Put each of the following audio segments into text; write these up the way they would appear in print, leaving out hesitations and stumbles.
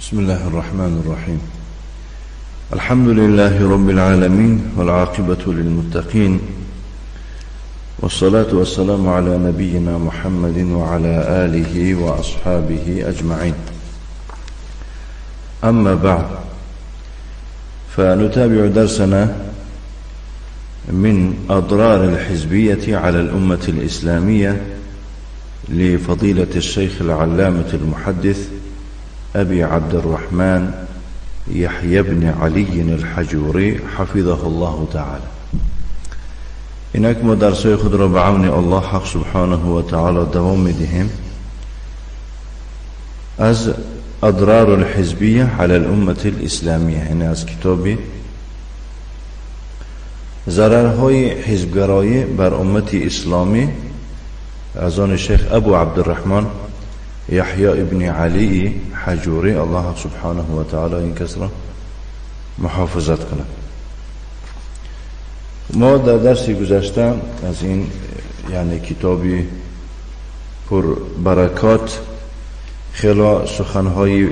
بسم الله الرحمن الرحيم. الحمد لله رب العالمين والعاقبة للمتقين، والصلاة والسلام على نبينا محمد وعلى آله وأصحابه أجمعين. أما بعد، فنتابع درسنا من أضرار الحزبية على الأمة الإسلامية لفضيلة الشيخ العلامة المحدث أبي عبد الرحمن يحيى بن علي الحجوري حفظه الله تعالى. اینک ما درسای خود را به عون الله حق سبحانه و تعالی دوام میدهیم از اضرار الحزبیه علی الامه الاسلامیه، یعنی از کتاب ضررهای حزبگرایی بر امت اسلامی از آن شیخ ابو عبدالرحمن یحیی ابن علی حجوری، الله سبحانه و تعالی این کس را محافظت کنه. ما در درسی گذشته از این یعنی کتابی پر برکات خیلی سخنهای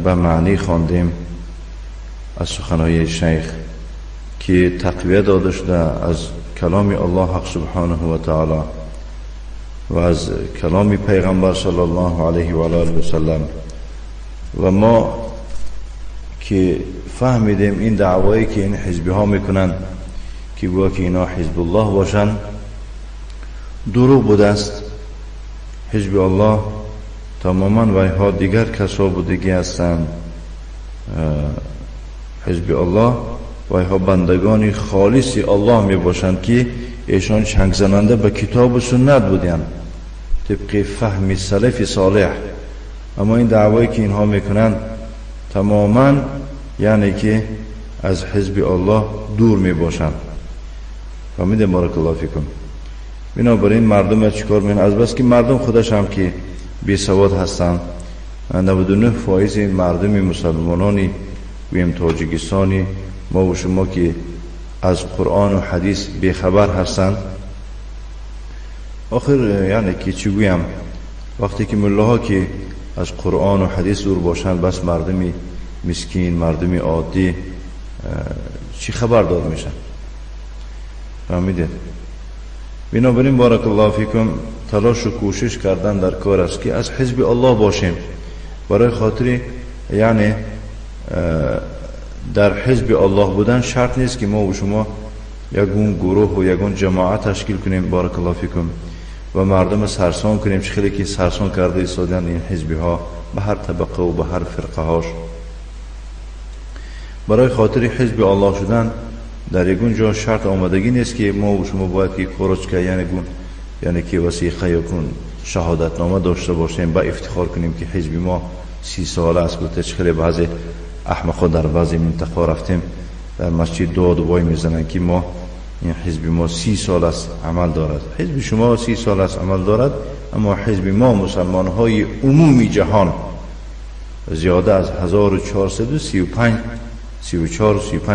به معنی خواندیم از سخنهای شیخ که تقویه داده شده از کلام الله حق سبحانه و تعالی و از کلام پیغمبر صلی الله علیه و آله و سلم. و ما که فهمیدیم این دعوایی که این حزبی ها میکنن که گویا که اینا حزب الله باشن دروغ بوده است. حزب الله تماما و اینها دیگر کسا بودگی هستند. حزب الله و اینها بندگانی خالصی الله می باشند که ایشان چنگ زننده به کتاب و سنت بودند طبق فهم سلف صالح. اما این دعوایی که اینها میکنن تماما یعنی که از حزب الله دور می باشند. فهمیدیم؟ بارک الله فیکم. بنابراین مردم چیکار میکنن؟ از بس که مردم خودش هم که بی سواد هستند، 99% مردم مسلمانانی ویم تاجیکستانی ما و شما که از قرآن و حدیث بیخبر هستند. آخر یعنی که چی گویم، وقتی که ملاها که از قرآن و حدیث دور باشند بس مردمی مسکین، مردمی عادی چی خبردار میشن؟ فهمیده؟ بنابراین بارک الله فیکم تلاش و کوشش کردن در کار است که از حزب الله باشیم. برای خاطر یعنی در حزب الله بودن شرط نیست که ما و شما یگون گروه و یگون جماعت تشکیل کنیم بارک الله فیکم و مردم سرسان کنیم. چه خیلی که سرسان کرده ایستادن این حزبی ها به هر طبقه و به هر فرقه هاش. برای خاطر حزب الله شدن در یگون جا شرط آمدگی نیست که ما و شما باید که خروج که یعنی که وثیقه یکون شهادت نامه داشته باشیم با افتخار کنیم که حزب ما 30 ساله است. گفته چه خیلی بعضی احمقا در بعضی منطقه رفتیم در مسجد دعا وای میزنن که ما این حزب ما 30 سال است عمل دارد. حزب شما 30 سال است عمل دارد، اما حزب ما مسلمان های عمومی جهان زیاده از 1435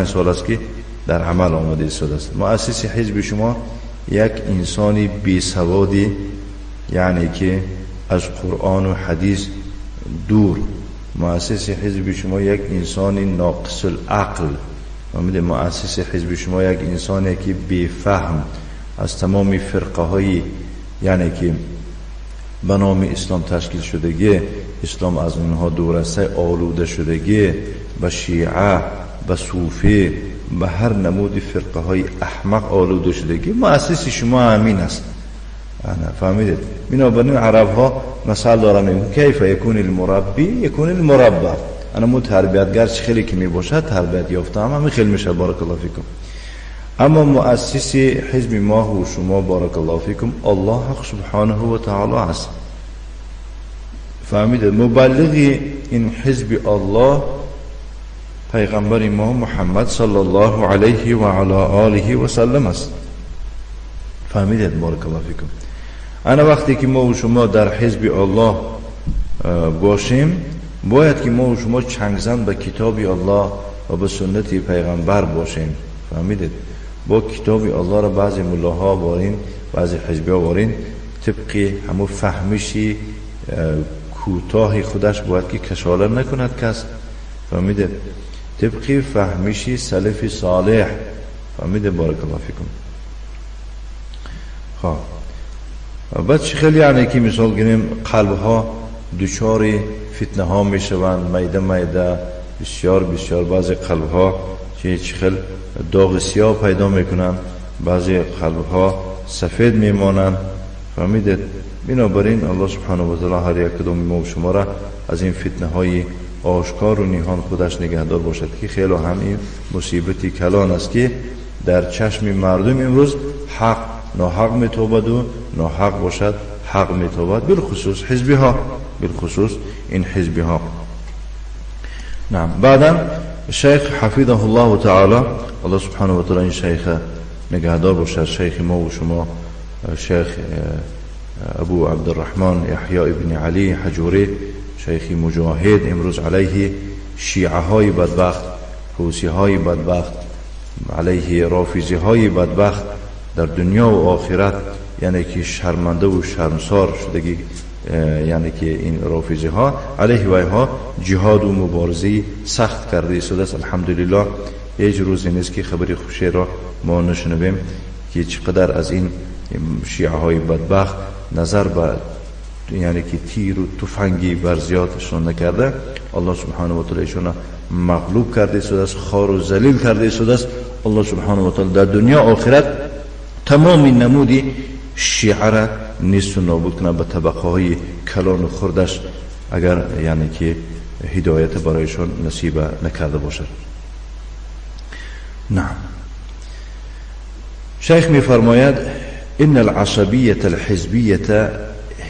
سال است که در عمل آمده ایستاده است. مؤسس حزب شما یک انسانی بی سوادی یعنی که از قرآن و حدیث دور. مؤسس حزب شما یک انسانی ناقص العقل. مؤسس حزب شما یک انسانی که بی فهم از تمام فرقه های یعنی که به نام اسلام تشکیل شدگی، اسلام از اونها دور است، آلوده شدگی به شیعه، به صوفی، به هر نمود فرقه های احمق آلوده شدگی. مؤسس شما امین است. فهمیدید؟ بنابراین عرب ها مثال دارن میگن کیف یکون المربی یکون المربى. انا مو تربیتگر چه خیلی که می باشد تربیت یافته هم خیلی میشه بارک الله فیکم. اما مؤسس حزب ما و شما بارک الله فیکم الله حق سبحانه و تعالی است. فهمیدید؟ مبلغ این حزب الله پیغمبر ما محمد صلی الله علیه و علی آله و سلم است. فهمیدید؟ بارک الله فیکم. انا وقتی که ما و شما در حزب الله باشیم باید که ما و شما چنگ زن به کتاب الله و به سنت پیغمبر باشیم. فهمیدید؟ با کتاب الله را بعضی ملاها وارین، بعضی حزبی ها وارین طبقی همو فهمشی کوتاه خودش باید که کشاله نکند کس. فهمیده؟ طبق فهمیشی سلف صالح. فهمیده؟ بارک الله فیکم. بعد خیلی یعنی که مثال گیریم قلب ها دچار فتنه ها می شوند، میده بسیار بعضی قلب ها خیلی داغ سیاه پیدا میکنند، بعضی قلب ها سفید میمانند. فهمیدید؟ بنابراین الله سبحانه و تعالی هر یک کدوم ما و شما را از این فتنه های آشکار و نهان خودش نگهدار باشد که خیلی همین مصیبتی کلان است که در چشم مردم امروز حق ناحق میتابد و ناحق باشد حق میتابد، بالخصوص حزبی ها، بالخصوص این حزبی ها. نعم. بعدا شیخ حفظه الله تعالی، الله سبحانه و تعالی این شیخ نگهدار باشد، شیخ ما و شما شیخ ابو عبدالرحمن یحیی ابن علی حجوری، شیخ مجاهد، امروز علیه شیعه های بدبخت، حوثی های بدبخت، علیه رافضی های بدبخت در دنیا و آخرت یعنی که شرمنده و شرمسار شدگی، یعنی که این رافضی ها علیه وی ها جهاد و مبارزه سخت کرده شده است. الحمدلله هیچ روزی نیست که خبری خوشی را ما نشنویم که چقدر از این شیعه های بدبخت نظر به یعنی که تیر و تفنگی بر زیادشون نکرده، الله سبحانه و تعالی ایشون مغلوب کرده شده است، خار و ذلیل کرده شده است. الله سبحانه و تعالی در دنیا آخرت تمام نمودی شیعه را نیست و نابود کنه به طبقه های کلان و خردش، اگر یعنی که هدایت برایشون نصیب نکرده باشد. نعم. شیخ می فرماید ان العصبیه الحزبیه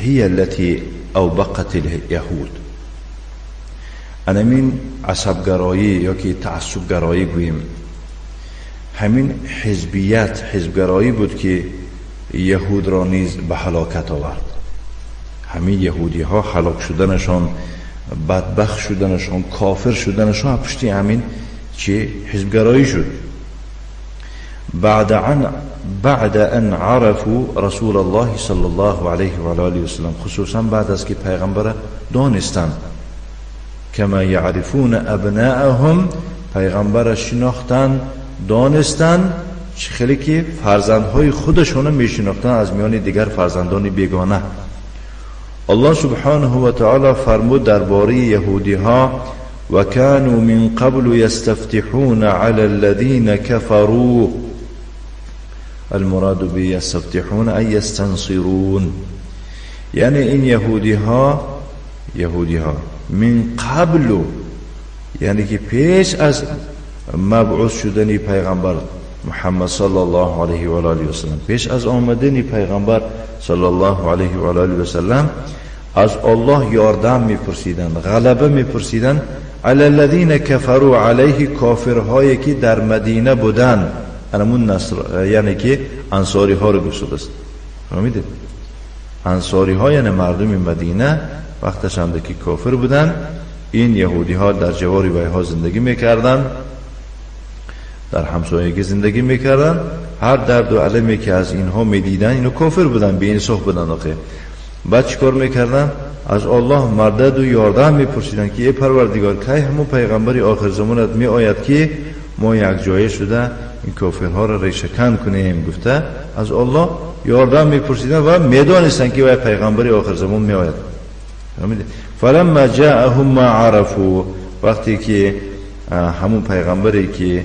هي التي اوبقت اليهود. همین عصبگرایی یا که تعصبگرایی گوییم، همین حزبگرایی بود که یهود را نیز به هلاکت آورد. همین یهودی ها هلاک شدنشان، بدبخت شدنشان، کافر شدنشان پشتی همین چه حزبگرایی شد. بعد ان عرفوا رسول الله صلی الله علیه و آله و سلم، خصوصا بعد از که پیغمبر دانستند، کما یعرفون ابناءهم، پیغمبر شناختن دانستن، خیلی که فرزندهای خودشون میشناختن از میان دیگر فرزندان بیگانه. الله سبحانه و تعالی فرمود درباره یهودی ها و كانوا من قبل يستفتحون على الذين كفروا. المراد بيستفتحون أي يستنصرون، یعنی این یهودی ها من قبل، یعنی که پیش از مبعوث شدن پیغمبر محمد صلی الله علیه و آله و سلم، پیش از آمدن پیغمبر صلی الله علیه و آله و سلم، از الله یاردم میپرسیدند، غلبه میپرسیدند علی الذین کفروا، علیه کافرهایی که در مدینه بودند. همون نصر یعنی که انصاری ها رو گفته است. فهمیدید؟ انصاری ها یعنی مردم مدینه وقتش هم که کافر بودن، این یهودی ها در جوار وی ها زندگی میکردن، در همسایگی زندگی میکردن، هر درد و علمی که از اینها میدیدن اینو کافر بودن، بی انصاف بودن. آخه بعد چیکار میکردن؟ از الله مدد و یاردم میپرسیدن که ای پروردگار کی همون پیغمبری آخر زمانت می آید که ما یک جایه شده این کافرها را ریشه‌کن کنیم. گفته از الله یاردم میپرسیدن و میدانستن که وی پیغمبری آخر زمان می آید. فلما جاءهم ما عرفوا، وقتی که همون پیغمبری که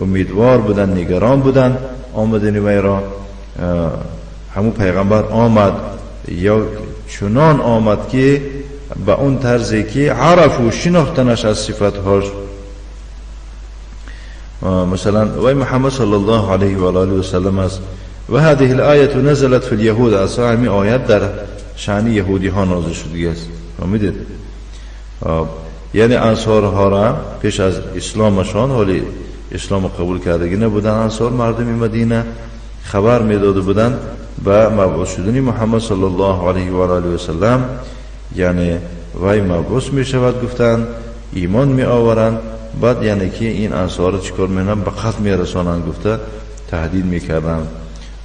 امیدوار بودن، نگران بودن آمدن وی را، همون پیغمبر آمد یا چنان آمد که به اون طرزی که عرفو، شناختنش از صفتهاش. مثلا وی محمد صلی الله علیه و آله و سلم است و هذه الآیه نزلت فی اليهود، اصلا همین آیت در شأن یهودی ها نازل شده است. فهمیدید؟ یعنی انصارها را پیش از اسلامشان، حالی اسلام قبول کردگی نبودن، انصار مردم مدینه خبر میداده بودن به مبعوث شدن محمد صلی الله علیه و آله و سلم، یعنی وی مبعوث می شود گفتن، ایمان می آورند. بعد یعنی که این انصار چیکار میکنن؟ به قتل می رسانند. گفته تهدید می کردن.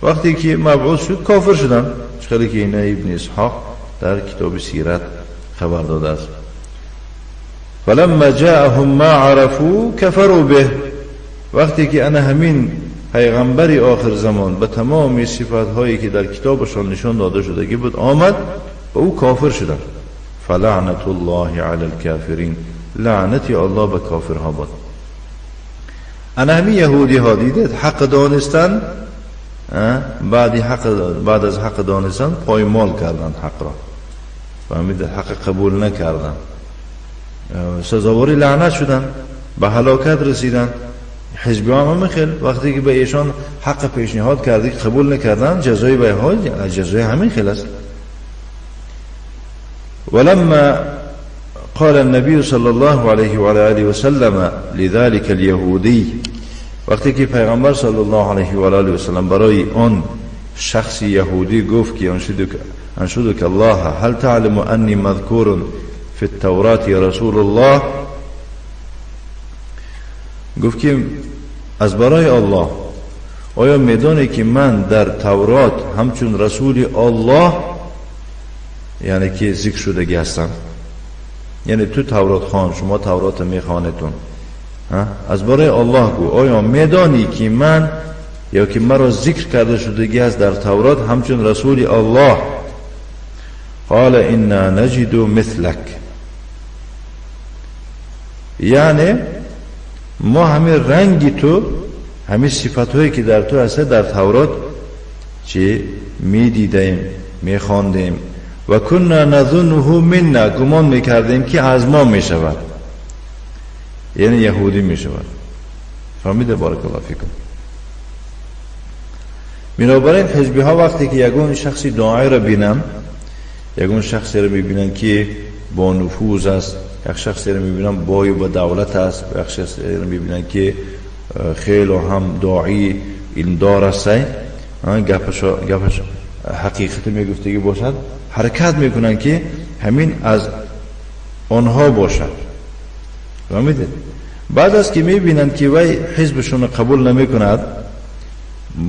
وقتی که مبعوث شد کافر شدن. خیلی که این ابن اسحاق در کتاب سیرت خبر داده است. فلما جاءهم ما عرفوا كفروا به، وقتی که انا همین پیغمبری آخر زمان به تمام صفات هایی که در کتابشان نشان داده شده بود آمد، به او کافر شدند. فلعنت الله علی الکافرین، لعنت الله به کافرها بود. انا همین یهودی ها دیدید حق دانستن، بعد از حق دانستن پایمال کردند حق را، فهمید؟ حق قبول نکردند، سزاوار لعنت شدند، به هلاکت رسیدند. حزبیان هم خیل وقتی که به ایشان حق پیشنهاد کردی قبول نکردن، جزای به حال جزای همین خیل است. ولما قال النبي صلى الله عليه وعلى آله وسلم لذلك اليهودي، وقتی که پیغمبر صلی الله علیه و آله و سلم برای آن شخص یهودی گفت که انشدک الله هل تعلم انی مذکور فی التوراة یا رسول الله، گفت که از برای الله آیا میدانی که من در تورات همچون رسول الله یعنی که ذکر شدگی هستم؟ یعنی تو تورات خوان، شما تورات میخوانتون، از برای الله گو آیا میدانی که من یا که مرا ذکر کرده شدگی است در تورات همچون رسول الله؟ قال انا نجد مثلک، یعنی ما همین رنگی تو، همین صفت هایی که در تو هست در تورات چه می دیدیم می خواندیم. و کنا نظنه منا، گمان می کردیم که از ما می شود، یعنی یهودی می شود. فهمیده؟ بارک الله فیکم. بنابراین حزبی ها وقتی که یگون شخصی داعی را بینن، یگون شخصی را میبینن که با نفوذ است، یک شخصی را میبینن بای با دولت است، یک شخصی را میبینن که خیلی هم داعی ایلمدار است، گپش حقیقت میگفتگی باشد، حرکت میکنن که همین از آنها باشد. فهمیده؟ بعد از که میبینن که وی حزبشون قبول نمیکند،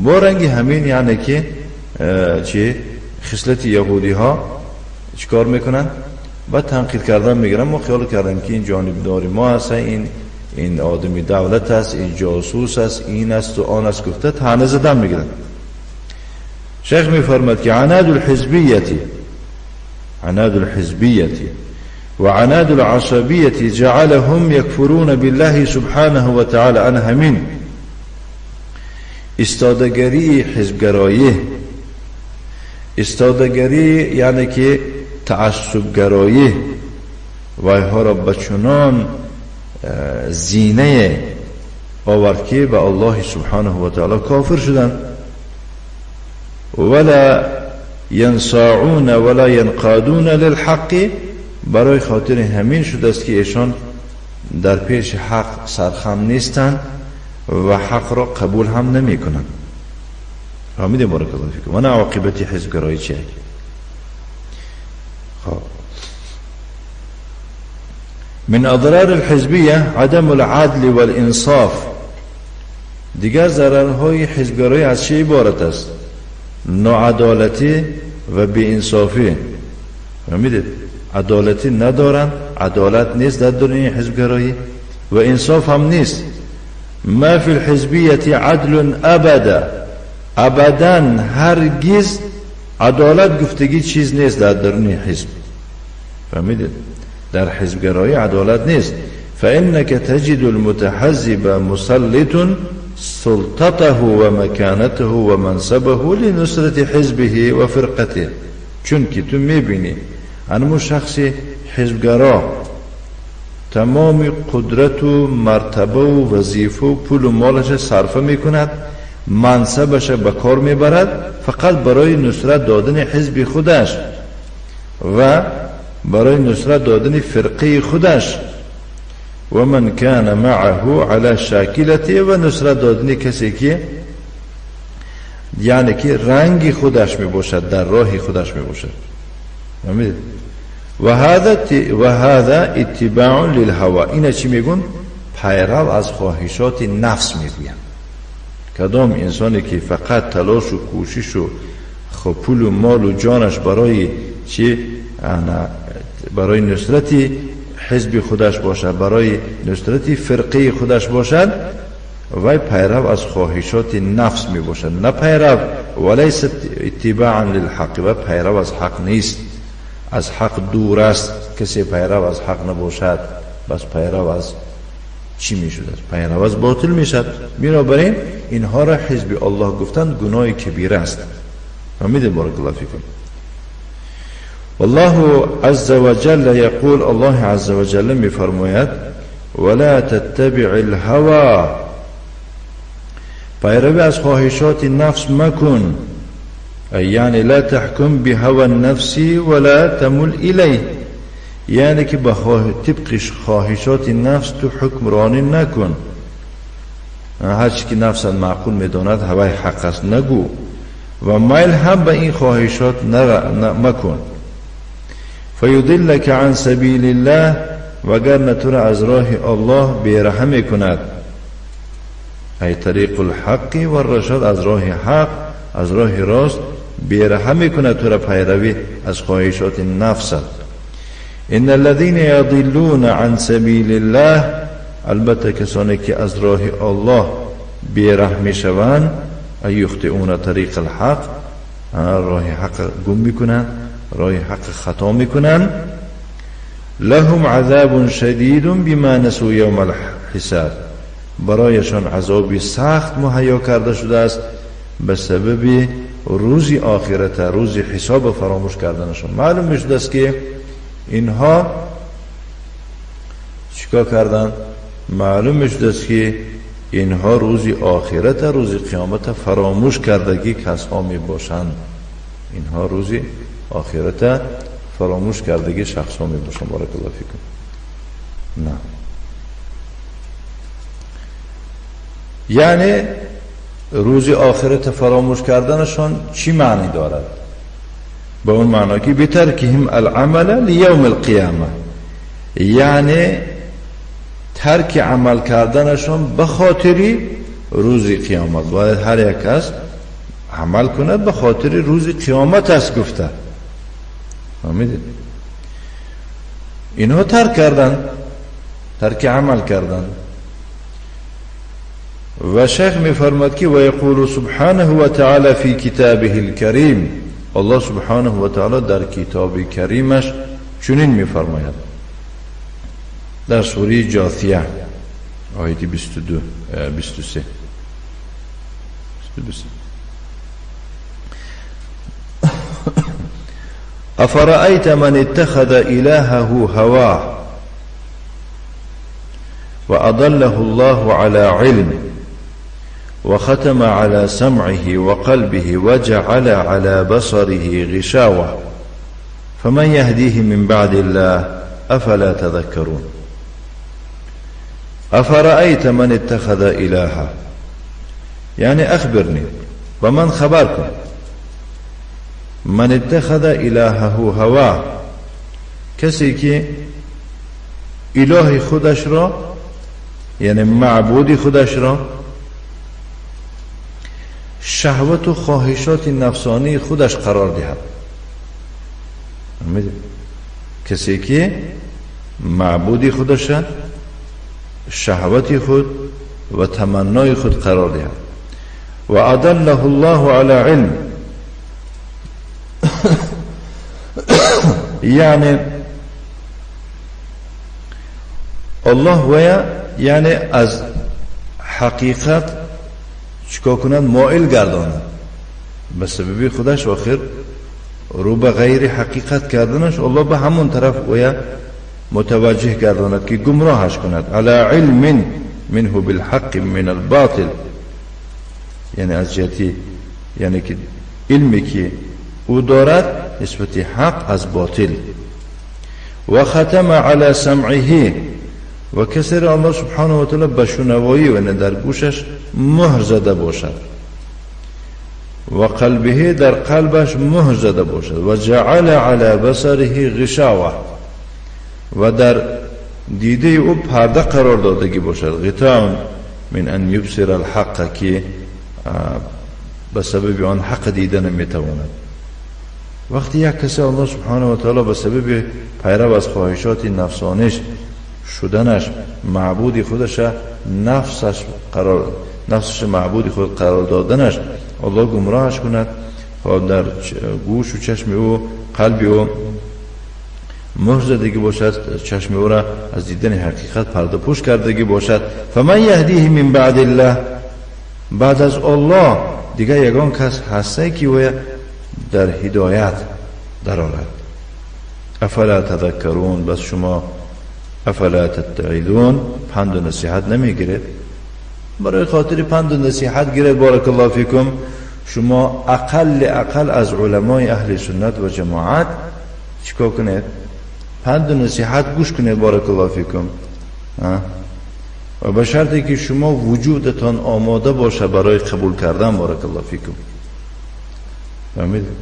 با رنگی همین یعنی که چه خصلت یهودی ها چیکار میکنن؟ و تنقید کردن میگیرن. ما خیال کردیم که این جانبداری ما هست، این آدمی دولت است، این جاسوس است، این است و آن است، گفته طعنه زدن میگیرن. شیخ میفرماد که عناد الحزبیتی و عناد العصبیتی جعلهم یکفرون بالله سبحانه و تعالی. ان همین استادگری حزبگرایی، استادگری یعنی که تعصبگرایی و اینها را بچنان زینه آورد که به الله سبحانه و تعالی کافر شدن. ولا ینصاعون ولا ینقادون للحق، برای خاطر همین شده است که ایشان در پیش حق سرخم نیستند و حق را قبول هم نمی کنند. فهمیده؟ بارک الله فیکم. و عاقبت حزبگرایی چیه؟ من اضرار الحزبیه عدم العدل والانصاف. دیگر ضررهای حزبگرایی از چه عبارت است؟ ناعدالتی و بی‌انصافی. فهمیدید؟ عدالتی ندارن، عدالت نیست در دنیای حزبگرایی و انصاف هم نیست. ما فی الحزبیت عدل ابدا هرگز عدالت گفتگی چیز نیست در درون حزب. فهمیدید؟ در حزبگرایی عدالت نیست. فانک تجد المتحزب مسلط سلطته و مکانته و منصبه لنصرت حزبه و فرقته. چون که تو میبینی انمو شخص حزبگرا تمام قدرت و مرتبه و وظیفه و پول و مالش صرف میکند، منصبش به کار میبرد فقط برای نصرت دادن حزب خودش و برای نصرت دادن فرقه خودش. و من کان معه علی شاکلته، و نصرت دادن کسی که یعنی که رنگ خودش میباشد، در راه خودش میباشد. و هذا اتباع للهوا. اینا چی میگن؟ پیرو از خواهشات نفس میگوین. کدام انسانی که فقط تلاش و کوشش و پول و مال و جانش برای چی برای نصرت حزب خودش باشد، برای نصرت فرقه خودش باشد، و پیرو از خواهشات نفس می باشد، نه پیرو ولیس اتباعا للحق، و پیرو از حق نیست، از حق دور است. کسی پیرو از حق نباشد بس پیرو از چی می شود؟ پیرو از باطل می شود. بنابراین اینها را حزب الله گفتند گناه کبیره است. فهمیدید؟ بارک الله فیکم. والله عز وجل يقول، الله عز وجل می فرماید ولا تتبع الهوى، پیروی از خواهشات نفس مکن، یعنی لا تحکم بهوى النفس ولا تمل الیه، یعنی که به طبق خواهشات نفس تو حکمرانی نکن، هر چی که نفس معقول میداند هوای حق است نگو، و میل هم به این خواهشات مکن. فیضلک عن سبیل الله، وگر تو را از راه الله بیرحم کند، ای طریق الحق و الرشاد، از راه حق، از راه راست بیرحم کند تو را پیروی از خواهشات نفس. ان الذين يضلون عن سبیل الله، البته کسانی که از راه الله بیرحم شوند، ای یخطئون طریق الحق، راه حق گم میکنند، راه حق خطا میکنند. لهم عذاب شدید بما نسوا یوم الحساب، برایشان عذابی سخت مهیا کرده شده است به سبب روزی آخرت، روزی حساب فراموش کردنشان. معلوم میشده است که اینها چیکار کردن؟ معلوم میشده است که اینها روزی آخرت، روزی قیامت فراموش کردگی کسها می باشند. اینها روزی آخرت فراموش کردگی شخص ها می باشند. بارک الله فیکم. نه، یعنی روزی آخرت فراموش کردنشان چی معنی دارد؟ به اون معنی که بترکهم العمل لیوم القیامه، یعنی ترک عمل کردنشان به خاطری روزی قیامت. باید هر یک کس عمل کند به خاطر روزی قیامت است گفته. فهمیدید؟ اینها ترک کردن، ترک عمل کردن. و شیخ می فرماد که و یقول سبحانه و تعالی فی کتابه الکریم، الله سبحانه و تعالی در کتاب کریمش چنین می فرماید در سوره جاثیه آیه 22 23 افرأیت من اتخذ الهه هواه وأضله الله على علم وختم على سمعه وقلبه وجعل على بصره غشاوة فمن يهديه من بعد الله أفلا تذكرون. أفرأيت من اتخذ إلها، يعني أخبرني ومن خبركم من اتخذ إلهه هواه، کسی که اله خودش را، یعنی معبود خودش را، شهوت و خواهشات نفسانی خودش قرار دهد. کسی که معبودی خودش شهوت خود و تمنای خود قرار دهد. و اضله الله علی علم، یعنی الله ویا یعنی از حقیقت چکا کنند مائل گرداند به سبب خودش، و آخر رو به غیر حقیقت کردنش الله به همون طرف ویا متوجه گرداند که گمراهش کند. علی علم منه بالحق من الباطل، یعنی از جهتی، یعنی که علمی که او دارد نسبت حق از باطل. و ختم علی سمعه، و کسر الله سبحانه و تعالی بشنوایی و در گوشش مهر زده باشد. و قلبه، در قلبش مهر زده باشد. و جعل علی بصره غشاوه، و در دیده او پرده قرار دادگی باشد. غطاء من ان یبصر الحق، که به سبب آن حق دیده نمیتواند. وقتی یک کسی الله سبحانه و تعالی به سبب پیرو از خواهشات نفسانش شدنش معبود خودش نفسش معبود خود قرار دادنش الله گمراهش کند و در گوش و چشم او قلب او مهر زدگی باشد، چشم او را از دیدن حقیقت پرده پوش کردگی باشد. فمن یهدیه من بعد الله، بعد از الله دیگه یگان کس هسته که او در هدایت درآورد. افلا تذکرون، بس شما افلا تتعظون، پند و نصیحت نمیگیرید؟ برای خاطر پند و نصیحت گیرید بارک الله فیکم شما اقل از علمای اهل سنت و جماعت چیکار کنید؟ پند و نصیحت گوش کنید بارک الله فیکم، و به شرطی که شما وجودتان آماده باشه برای قبول کردن بارک الله فیکم،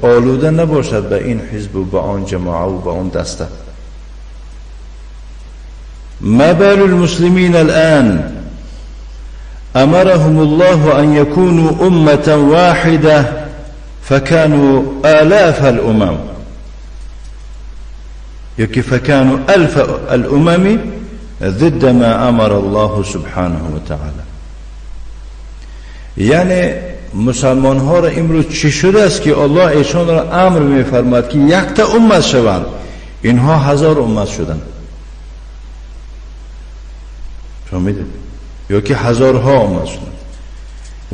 آلوده نباشد به این حزب و به آن جماعه و به آن دسته. ما بال المسلمين الآن أمرهم الله أن يكونوا أمة واحدة فكانوا آلاف الأمم، يكي فكانوا ألف الأمم ضد ما أمر الله سبحانه وتعالى. یعنی مسلمان ها را امروز چی شده است که الله ایشان را امر می فرماید که یک تا امت شوند، اینها 1000 امت شدند. فهمیدید؟ یا که هزارها امت شدند.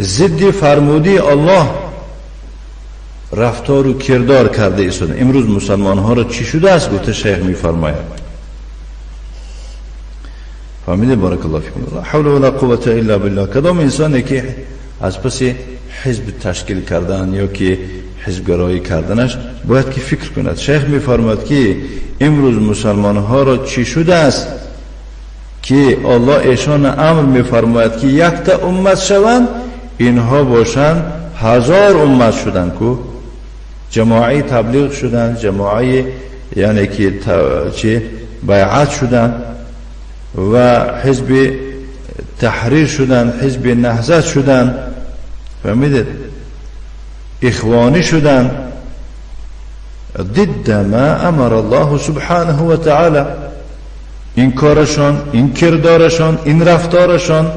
ضد فرمودی الله رفتار و کردار کرده ایستادند. امروز مسلمان ها را چی شده است؟ گفته شیخ می فرماید. فهمیدید؟ بارک الله فیکم. لا حول ولا قوة الا بالله. کدام انسانی که از پس حزب تشکیل کردن یا که حزبگرایی کردنش باید که فکر کند. شیخ می فرماید که امروز مسلمان ها را چی شده است که الله ایشان امر می فرماید که یک تا امت شوند، اینها باشند 1000 امت شدند که جماعی تبلیغ شدند، جماعی یعنی که چه بیعت شدند و حزب تحریر شدند، حزب نهضت شدند، فهمیدید؟ اخوانی شدند ضد ما امر الله سبحانه و تعالی. این کارشان، این کردارشان، این رفتارشان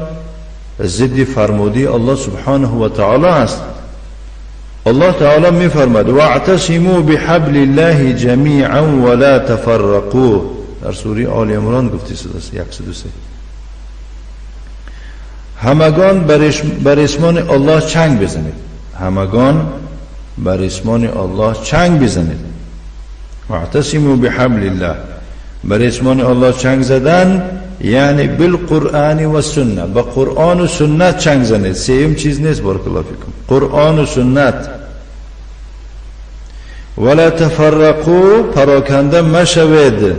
ضد فرمودی الله سبحانه و تعالی است. الله تعالی می فرماید واعتصموا بحبل الله جمیعا ولا تفرقوا، در سوره آل عمران گفته شده است 103. همگان بر اسمان الله چنگ بزنید، همگان بر اسمان الله چنگ بزنید. واعتصموا بحبل الله، بر اسمان الله چنگ زدن یعنی بالقرآن و سنت، با قرآن و سنت چنگ زنید. سیم چیز نیست بارک الله فیکم، قرآن و سنت. ولا تفرقوا، پراکنده مشوید،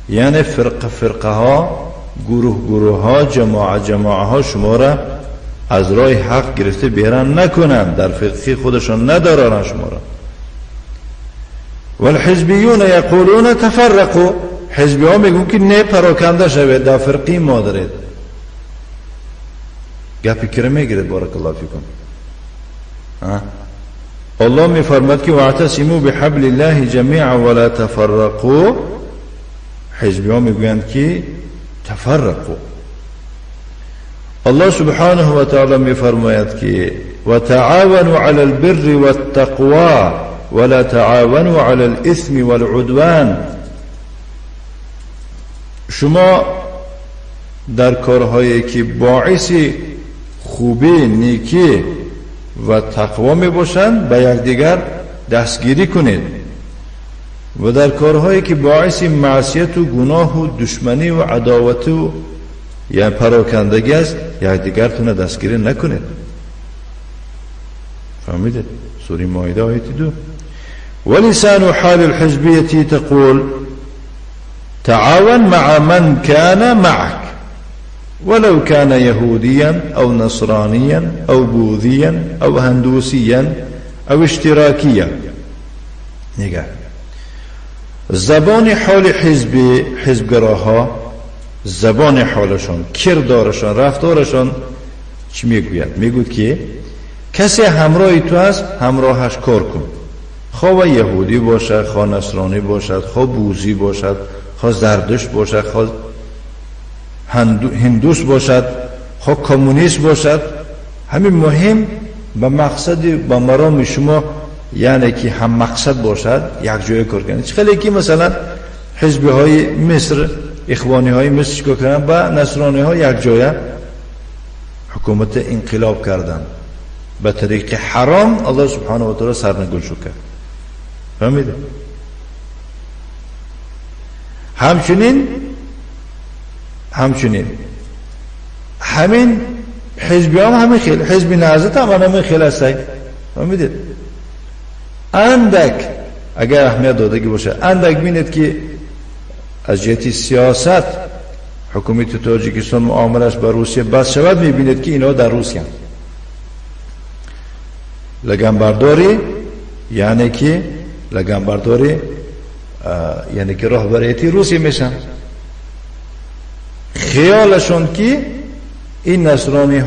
یعنی فرقه ها، گروه ها، جماعه ها شما را از راه حق گرفته بیرون نکنند، در فرقه خودشان ندارن شما را. والحزبیون یقولون تفرقوا، حزبی ها میگون که نه پراکنده شوید، در فرقی ما دارید. گپی کرده میگیرد بارک الله فیکم. الله میفرماد که واعتصموا بحبل الله جمیعا ولا تفرقوا، حزبی ها میگویند که تفرقوا. الله سبحانه و تعالی میفرماید که وتعاونوا علی البر والتقوى ولا تعاونوا علی الاثم والعدوان. شما در کارهایی که باعث خوبی، نیکی و تقوا می باشند به یکدیگر دستگیری کنید، و در کارهایی که باعث معصیت و گناه و دشمنی و عداوت و یا پراکندگی است یکدیگرتون دستگیری نکنید. فهمیدید؟ سوره مائده آیه 2. ولسان حال الحزبیه تقول تعاون مع من كان معك ولو كان يهوديا او نصرانيا او بوذيا او هندوسيا او اشتراكيا. نگاه، زبان حال حزبگراها، زبان حالشان، کردارشان، رفتارشان چی میگوید؟ میگوید که کسی همراه تو است همراهش کار کن، خواه یهودی باشد، خواه نصرانی باشد، خواه بوذی باشد، خواه زردشت باشد، خواه هندوس باشد، خواه کمونیست باشد، همین مهم به مقصد به مرام شما یعنی که هم مقصد باشد یک جای کار کنید. خیلی که مثلا حزبی های مصر، اخوانی های مصر چیکار کردن؟ با نصرانی ها یک جای حکومت انقلاب کردن به طریق حرام. الله سبحانه و تعالی سرنگون شو کرد. فهمیده؟ همچنین همین حزبی هم همین خیلی حزبی نهضت هم همین خیلی هستی. فهمیده؟ اندک اگر اهمیت دادگی باشه اندک بینید که از جهت سیاست حکومت تاجیکستان معاملش با روسیه بس شود، میبینید که اینا در روسیه لگنبرداری یعنی که راهبریتی روسیه میشن. خیالشون که این نصرانی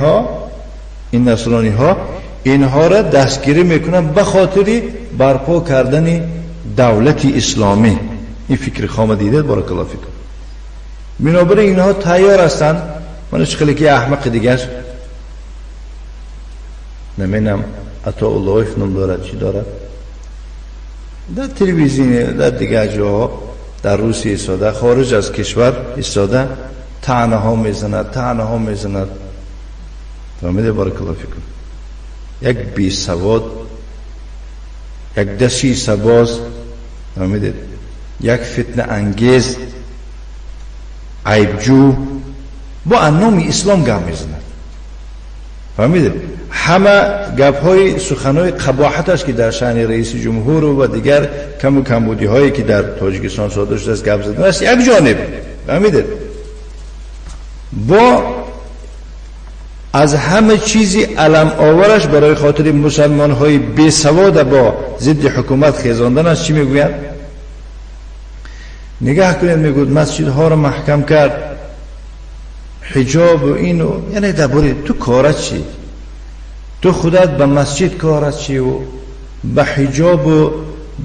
ها اینها را دستگیری میکنن به خاطر برپا کردن دولت اسلامی. این فکر خام دیده بارک الله فیکم. بنابراین اینها تیار هستند. منش خیلی که احمق دیگه نمینم عطاءالله نام دارد چی دارد در تلویزیون در دیگه جاها در روسیه ایستاده، خارج از کشور ایستاده، طعنه ها میزند. فهمیده بارک الله فیکم؟ یک بی سواد، یک دسی سباز، فهمیده، یک فتنه انگیز، عیبجو با نام اسلام گام میزند. فهمیده؟ همه گپ های سخنهای قباحتش که در شأن رئیس جمهور و دیگر کم و کمبودی هایی که در تاجیکستان صادر شده است گپ زدن است یک جانب. فهمیده؟ با از همه چیزی علم آورش برای خاطر مسلمان های بی سواد با ضد حکومت خیزاندن است. چی میگوید؟ نگاه کنید، میگوید مسجد ها رو محکم کرد، حجاب و اینو، یعنی درباره تو کارت چی؟ تو خودت به مسجد کارت چی و به حجاب و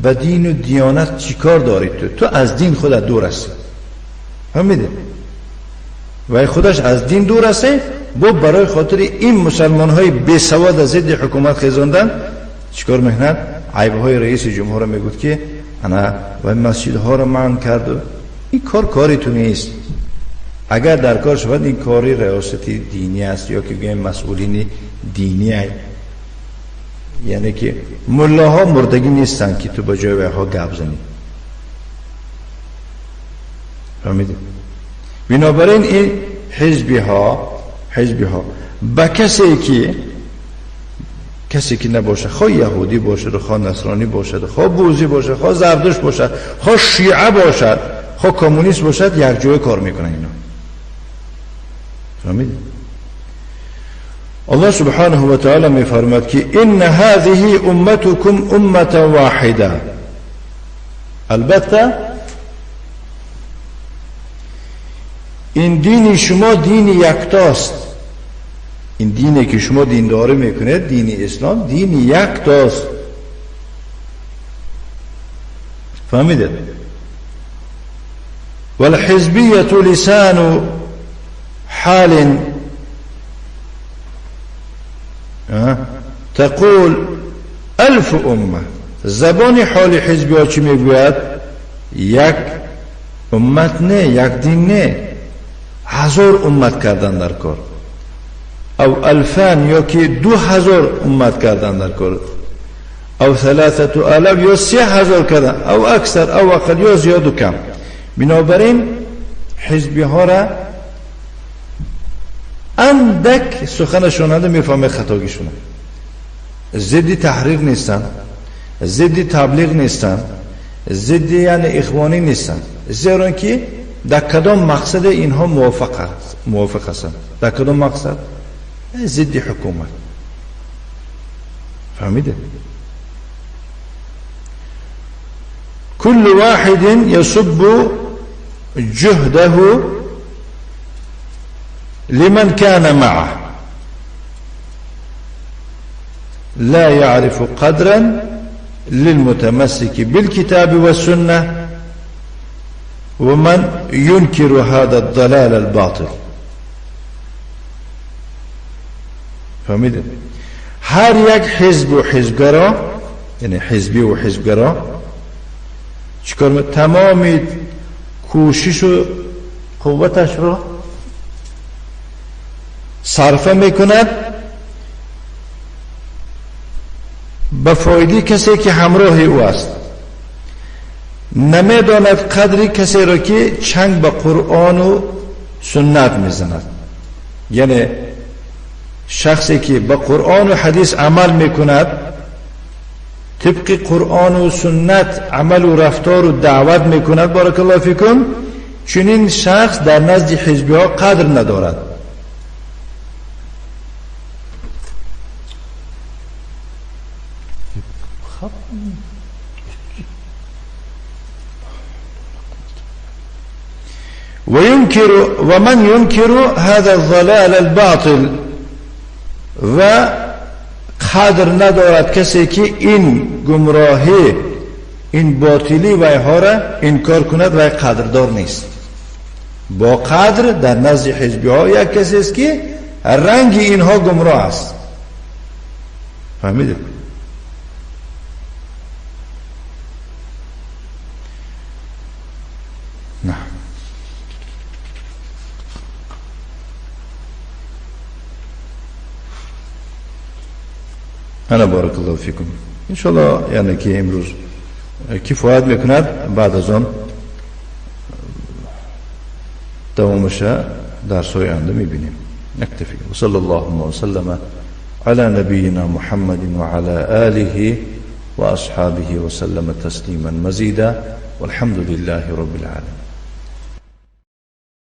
به دین و دیانت چی کار داری؟ تو از دین خودت دور هستی. فهمیده؟ و خودش از دین دور هستی، با برای خاطر این مسلمان های بی سواد از ضد حکومت خیزاندن چیکار میکنند؟ عیب های رئیس جمهور میگوید که انا و مسجد ها رو منع کرد. این کاری تو نیست. اگر در کار شود این کاری ریاست دینی است یا که بگیم مسئولین دینی است. یعنی که ملاها مردگی نیستن که تو با جای ها گپ زنی. فهمیدی؟ بنابراین این حزبی ها با کسی که نباشه، خواه یهودی باشد، خواه نصرانی باشد، خواه بوذی باشد، خواه زردشت باشد، خواه شیعه باشد، خواه کمونیست باشد، یک جای کار میکنن اینا. فهمید؟ الله سبحانه و تعالی میفرماد که ان هذه امتكم امه واحده. البته این دین شما دین یکتاست. این دینی که شما دینداری میکنید، دین اسلام، دین یکتاست. فهمیدید؟ والحزبیه لسان حال تقول الف امه. زبان حال حزبی ها چی میگوید؟ یک امت نه، یک دین نه، 1000 امت کردن در کار، او الفان یا که 2000 امت کردن در کار، او 3000 یا 3000 کردن، او اکثر او اقل یا زیاد و کم. بنابراین حزبی ها را اندک سخنشون میفهمه خطاگیشونه. ضد تحریک نیستن، ضد تبلیغ نیستن، ضد یعنی اخوانی نیستن، زیرا که در کدام مقصد اینها موافق هستند. در کدام مقصد؟ ضد حکومت. فهمیده؟ كل واحد يصب جهده لمن كان معه لا يعرف قدرا للمتمسك بالكتاب والسنة ومن ينكر هذا الضلال الباطل. فهمید؟ هر یک حزب و حزبگرا، یعنی حزبی و حزبگرا، چیکار تمام کوشش و قوتش رو صرف میکند به فایده کسی که همراه او است، نمیداند قدری کسی را که چنگ به قرآن و سنت میزند. یعنی شخصی که به قرآن و حدیث عمل میکند، طبق قرآن و سنت عمل و رفتار و دعوت میکند، بارک الله فیکم، چنین شخص در نزد حزبی ها قدر ندارد. ومن ينكر هذا الضلال الباطل، و قدر ندارد کسی که این گمراهی، این باطلی و اینها را انکار کند و قدردار نیست. با قدر در نزد حزبی ها یک کسی است که رنگ اینها گمراه است. فهمیدید؟ نه. انا بارک الله فیکم. انشاءالله یعنی که امروز کفایت میکند، بعد از آن دوامش درس های آینده میبینیم. نکتفی. و صلی الله و سلم على نبینا محمد و على آله و اصحابه و سلم تسلیما مزیدا والحمد لله رب العالمین.